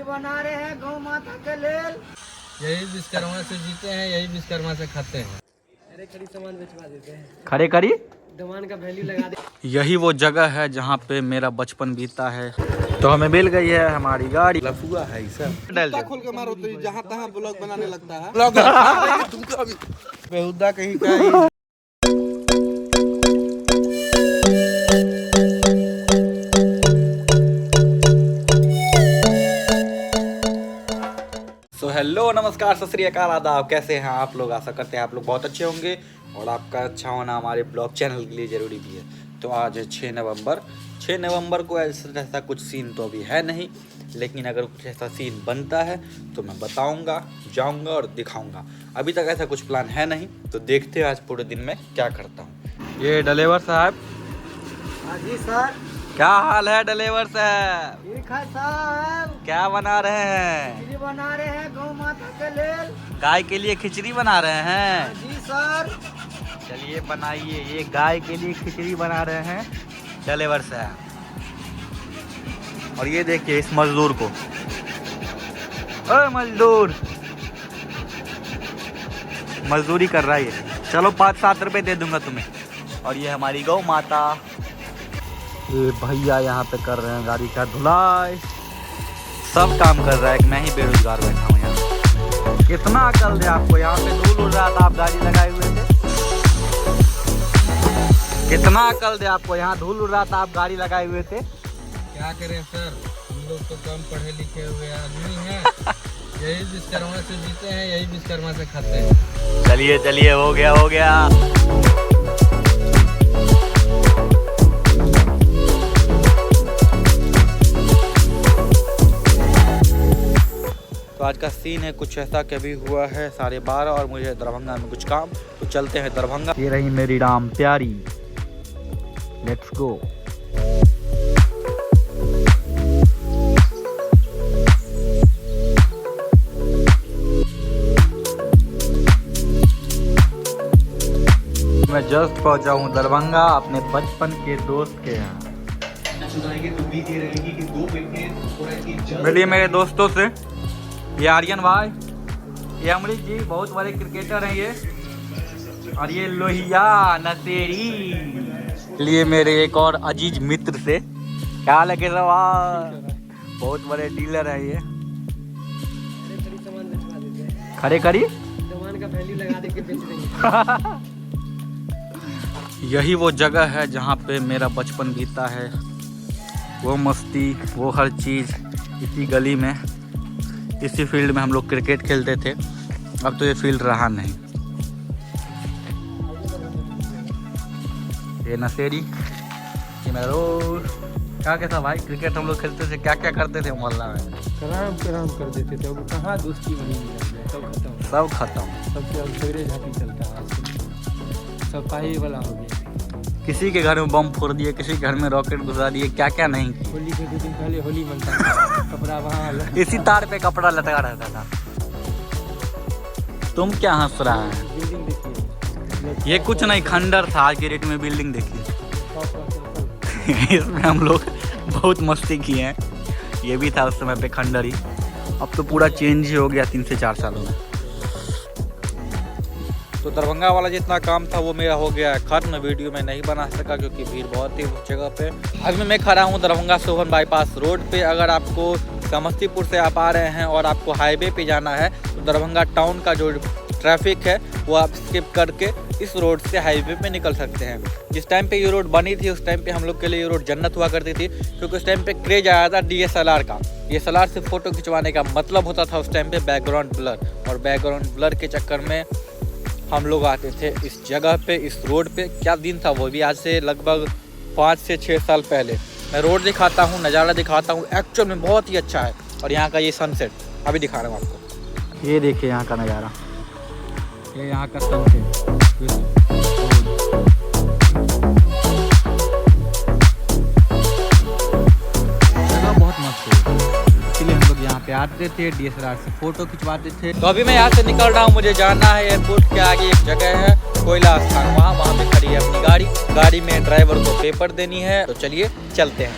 बना रहे हैं गौ माता के लेल। यही विश्वकर्मा से जीते हैं, यही विश्वकर्मा से खाते हैं। अरे खड़ी सामान बेचवा देते हैं, खड़े करी। सामान का वैल्यू लगा दे। यही वो जगह है जहाँ पे मेरा बचपन बीता है। तो हमें मिल गई है हमारी गाड़ी। लफुआ है सब। डाल खोल के मारो तो जहाँ तहाँ ब्लॉग बनाने लगता है। ब्लॉग तुमको अभी बेहुदा कहीं का। सो हेलो नमस्कार सत श्री अकाल आदाब। कैसे हैं आप लोग? आशा करते हैं आप लोग बहुत अच्छे होंगे और आपका अच्छा होना हमारे ब्लॉग चैनल के लिए ज़रूरी भी है। तो आज है 6 नवंबर। 6 नवंबर को ऐसा कुछ सीन तो अभी है नहीं, लेकिन अगर कुछ ऐसा सीन बनता है तो मैं बताऊंगा, जाऊंगा और दिखाऊंगा। अभी तक ऐसा कुछ प्लान है नहीं, तो देखते हैं आज पूरे दिन में क्या करता हूँ। ये ड्राइवर साहब। हाँ जी सर। क्या हाल है ड्राइवर साहब? ठीक है साहब। क्या बना रहे हैं? खिचड़ी बना रहे हैं गौ माता के लेल। गाय के लिए खिचड़ी बना रहे हैं? हाँ जी सर। चलिए बनाइए। ये गाय के लिए खिचड़ी बना रहे हैं ड्राइवर साहब। और ये देखिए इस मजदूर को। ओए मजदूर, मजदूरी कर रहा है ये। चलो 5-7 रुपए दे दूंगा तुम्हें। और ये हमारी गौ माता। ये भैया यहाँ पे कर रहे हैं गाड़ी का धुलाई। सब काम कर रहा है, मैं ही बेरोजगार बैठा हूँ यहाँ। कितना अकल दे आपको? यहाँ पे धूल उड़ रहा था, आप गाड़ी लगाए हुए थे। कितना अकल दे आपको? यहाँ धूल उड़ रहा था, आप गाड़ी लगाए हुए थे। क्या करें सर, हम लोग तो कम पढ़े लिखे हुए आदमी हैं। यही विश्वकर्मा से जीते हैं, यही विश्वकर्मा से खाते हैं। चलिए चलिए, हो गया हो गया। तो आज का सीन है कुछ ऐसा कि अभी हुआ है 12:30 और मुझे दरभंगा में कुछ काम, तो चलते हैं दरभंगा। ये रही मेरी राम प्यारी। Let's go. मैं जस्ट पहुंचा हूँ दरभंगा अपने बचपन के दोस्त के यहाँ। मिलिए मेरे दोस्तों से। ये आर्यन भाई, ये अमरीश जी, बहुत बड़े क्रिकेटर हैं ये। और ये लोहिया नसेरी। लिए मेरे एक और अजीज मित्र से। क्या लगे सवाल? बहुत बड़े डीलर है ये। अरे खड़ी सामान बेचवा देते हैं, खड़े करी। सामान का वैल्यू लगा दे के बेच देंगे। यही वो जगह है जहाँ पे मेरा बचपन बीता है। वो मस्ती, वो हर चीज़ इसी गली में, इसी फील्ड में हम लोग क्रिकेट खेलते थे। अब तो ये फील्ड रहा नहीं। ये नशेरी, ये मेरा दोस्त। क्या कहता भाई, क्रिकेट हम लोग खेलते थे, क्या क्या करते थे मोहल्ला में? कराम कर देते थे। अब कहाँ दोस्ती बनी है, सब खत्म। सब खत्म। सबसे अब सवेरे झांकी चलता है, सब पाही वाला हो गया। किसी के घर में बम फोड़ दिए, किसी के घर में रॉकेट घुसा दिए, क्या क्या नहीं। होली के 2 दिन पहले होली मनता था, कपड़ा वहाँ इसी तार पे कपड़ा लटका रहता था। तुम क्या हंस रहा है? बिल्डिंग देखिए, ये कुछ नहीं, खंडर था। आज के डेट में बिल्डिंग देखिए। इसमें हम लोग बहुत मस्ती किए हैं। ये भी था उस समय पे खंडर ही। अब तो पूरा चेंज ही हो गया 3 से 4 सालों में। तो दरभंगा वाला जितना काम था वो मेरा हो गया है खत्म। वीडियो में नहीं बना सका क्योंकि भीड़ बहुत थी उस जगह पे। अभी मैं खड़ा हूँ दरभंगा सोहन बाईपास रोड पे। अगर आपको समस्तीपुर से आप आ रहे हैं और आपको हाईवे पे जाना है तो दरभंगा टाउन का जो ट्रैफिक है वो आप स्किप करके इस रोड से हाईवे पे निकल सकते हैं। जिस टाइम पे ये रोड बनी थी उस टाइम पे हम लोग के लिए ये रोड जन्नत हुआ करती थी, क्योंकि उस टाइम पे क्रेज आया था DSLR का। DSLR से फ़ोटो खिंचवाने का मतलब होता था उस टाइम पे बैकग्राउंड ब्लर, और बैकग्राउंड ब्लर के चक्कर में हम लोग आते थे इस जगह पे, इस रोड पे। क्या दिन था वो भी, आज से लगभग 5 से 6 साल पहले। मैं रोड दिखाता हूँ, नज़ारा दिखाता हूँ, एक्चुअल में बहुत ही अच्छा है। और यहाँ का ये सनसेट अभी दिखा रहा हूँ आपको। ये देखिए यहाँ का नज़ारा, ये यहाँ का सनसेट। जगह बहुत मस्त है, इसलिए हम लोग यहाँ पे आते थे, DSLR से फ़ोटो खिंचवाते थे। तो अभी मैं यहाँ से निकल रहा हूँ, मुझे जाना है एयरपोर्ट के आगे। एक जगह है कोयला स्थान, वहाँ पे खड़ी है अपनी गाड़ी। गाड़ी में ड्राइवर को पेपर देनी है, तो चलिए चलते हैं।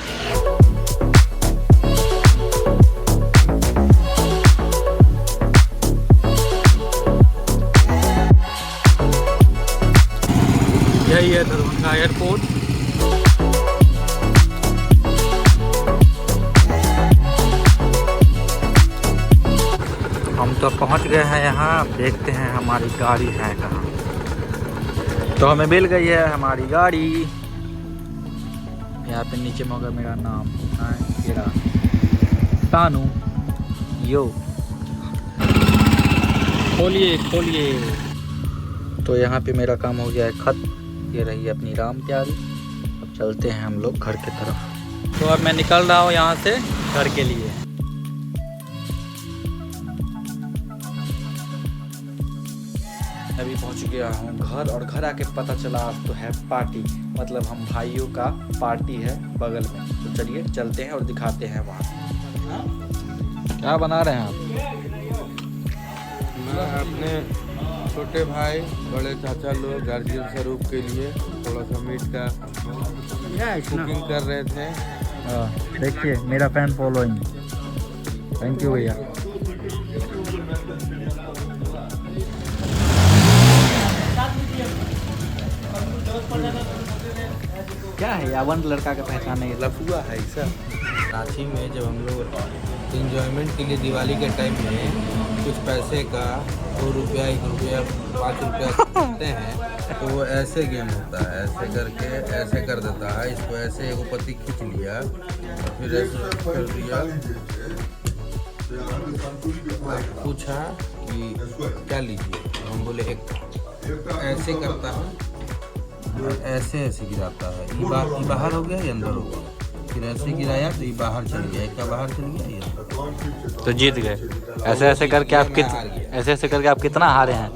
यही है दरभंगा एयरपोर्ट। हम तो पहुंच गए हैं यहाँ। देखते हैं हमारी गाड़ी है कहाँ। तो हमें मिल गई है हमारी गाड़ी। यहाँ पे नीचे में होगा मेरा नाम, मेरा तानू यो। खोलिए खोलिए। तो यहाँ पे मेरा काम हो गया है खत्म। ये रही अपनी राम प्यारी। अब चलते हैं हम लोग घर की तरफ। तो अब मैं निकल रहा हूँ यहाँ से घर के लिए। अभी पहुँच गया हूँ घर और घर आके पता चला आज तो है पार्टी, मतलब हम भाइयों का पार्टी है बगल में। तो चलिए चलते हैं और दिखाते हैं वहाँ क्या बना रहे हैं आप। मैं अपने छोटे भाई बड़े चाचा लोग गार्जियन स्वरूप के लिए थोड़ा सा मीट का कुकिंग कर रहे थे। देखिए मेरा फैन फॉलोइंग। थैंक यू भैया। क्या है यावन लड़का का पहचान नहीं। लफुआ है सर। रांची में जब हम लोग इंजॉयमेंट के लिए दिवाली के टाइम में कुछ पैसे का 2 रुपया 1 रुपया 5 रुपया करते हैं तो वो ऐसे गेम होता है। ऐसे करके ऐसे कर देता है। इसको ऐसे एगो पत्ती खींच लिया और फिर ऐसे कर दिया। पूछा कि क्या लीजिए, हम बोले एक। ऐसे करता है ऐसे ऐसे गिराता है। ये बाहर हो गया, ये अंदर हो गया। फिर ऐसे गिराया तो ये बाहर चल गया, एक का बाहर चल गया, ये अंदर। तो जीत गए। ऐसे ऐसे करके आप कितना हारे हैं?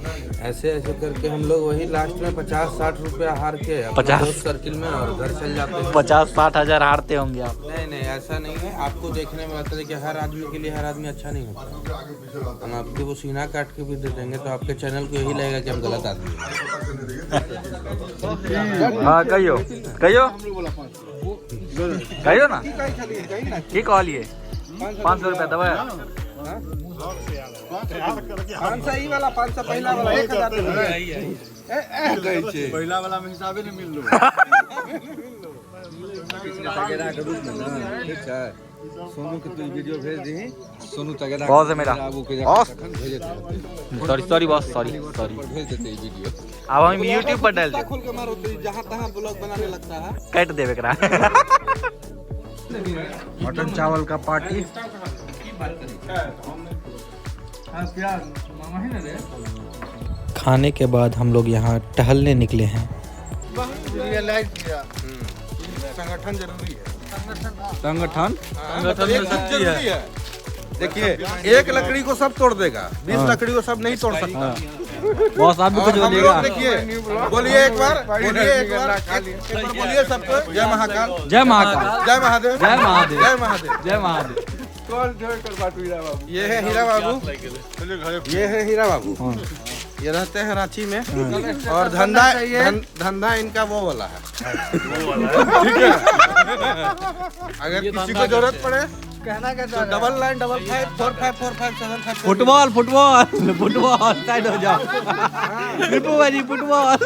ऐसे ऐसे करके हम लोग वही लास्ट में 50-60 रुपया हार के 50 सर्किल में और घर चल जाते हैं। 50-60 हज़ार हारते होंगे आप। नहीं ऐसा नहीं है। आपको देखने में लगता है कि हर आदमी के लिए हर आदमी अच्छा नहीं होता। हम आपके वो सीना काट के भी दे देंगे तो आपके चैनल को यही लगेगा कि हम गलत आदमी हैं। हाँ कहियो ना की कहलिए 500 रुपया दबा। 500 वाला 500 पहला वाला 1000 पहला वाला में हिसाबे नहीं मिल लो। सोनू के तू वीडियो भेज दी। सोनू तगड़ा बहुत है मेरा। सॉरी बॉस सॉरी भेज देते हैं वीडियो। अब हम यूट्यूब पर डाल खोल के मारो तो जहाँ तहाँ ब्लॉग बनाने लगता है। काट देवे करा। मटन चावल का पार्टी। खाने के बाद हम लोग यहाँ टहलने निकले हैं। संगठन जरूरी है। संगठन जरूरी है। देखिए एक लकड़ी को सब तोड़ देगा, 20 लकड़ी को सब नहीं तोड़ सकता। बॉस आप भी कुछ बोलिएगा। देखिए बोलिए एक बार बोलिए सबको जय महाकाल, जय महाकाल, जय महादेव, जय महादेव, जय महादेव, जय महादेव। ये है हीरा बाबू, ये है हीरा बाबू। ये रहते हैं रांची में और धंधा इनका वो वाला है। ठीक है। अगर किसी को जरूरत पड़े तो 9955454575। फुटबॉल साइड हो जाओ। फुटबॉल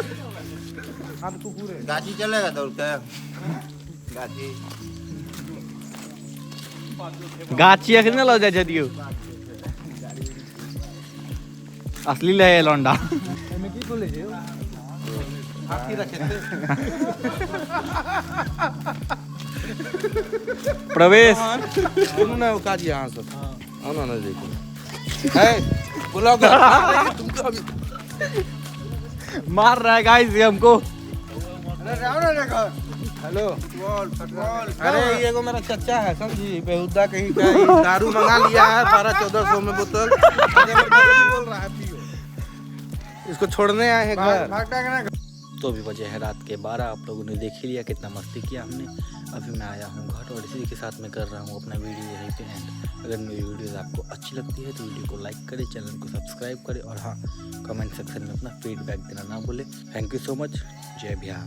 गाजी चलेगा दौड़ के गाछी अखने लग जाए दियो। असली ले लौंडा। प्रवेश ना काज यहाँ से ना देखो तुमको मार रहा है गाइस ये हमको। हेलो अरे ये को मेरा चचा है समझी बेहुदा कहीं का दारू मंगा लिया है 1200-1400 में बोतल। बोल रहा है पियो। इसको छोड़ने आए हैं घर। तो भी बजे है रात के 12। आप लोगों ने देख ही लिया कितना मस्ती किया हमने। अभी मैं आया हूँ घर और इसी के साथ मैं कर रहा हूँ अपना वीडियो यहीं पे एंड। अगर मेरी वीडियोस आपको अच्छी लगती है तो वीडियो को लाइक करें, चैनल को सब्सक्राइब करें और हाँ कमेंट सेक्शन में अपना फीडबैक देना ना भूलें। Thank you so much. जय बिहार।